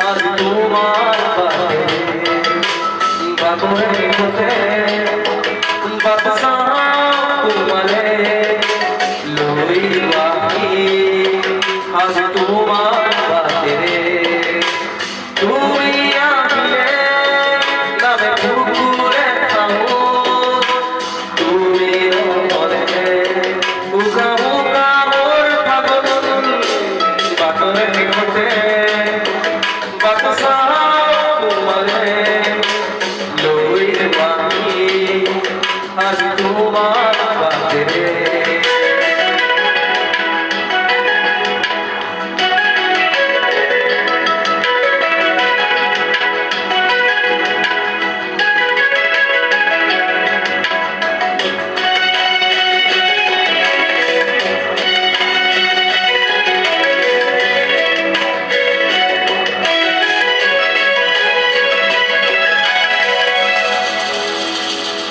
আজ তোমার বাতরে হতে বাতাসা তোমারে লইবাহি আজ তোমার বাতেরে তুমি আমিলে নামে পুকুরে থামো তুমি মনে উগা উগা মোর ফাগুন বাতরে হতে বাতাসা তোমারে লইবাহি আজ তোমার বাতেরে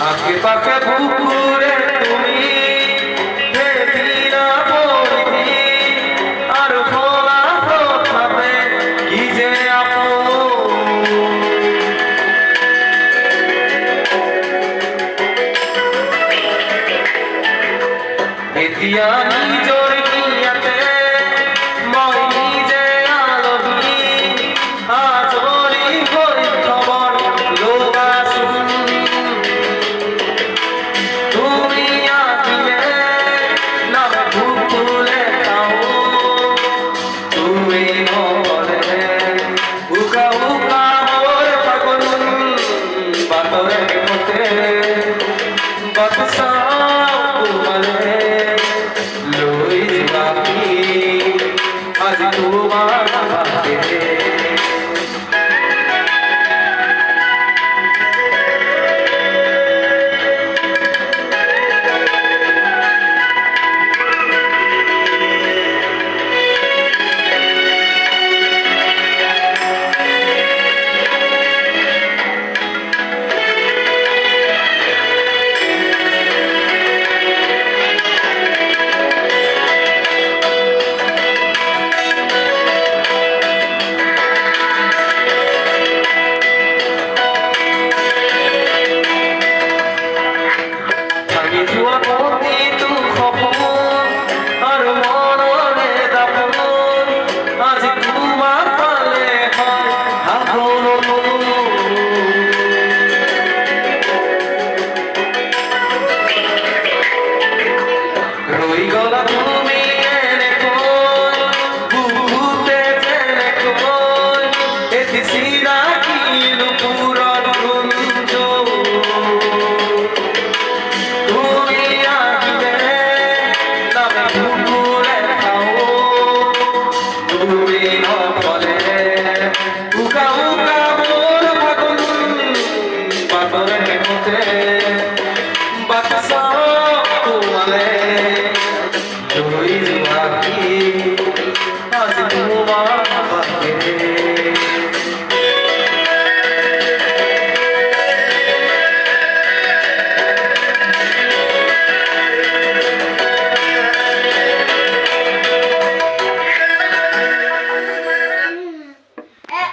আগে পাকে পুকুরে তুমি ভেদিনা পড়ি আর ভোলা খাবে কি যে আপন এতিয়া নিজর কিয়াতে মই নিজে আলবি আজরি হই খবর লোকা শুন তুমি আপিলে না ভুলে খাও তুমি মরে উকা উকা মোর ফাগুন বাতরে হতে বাতাসা তোমারে লইবাহি আজ তোমার বাতেরে বাতাসা তোমারে লইবাহি আজ তোমার বাতেরে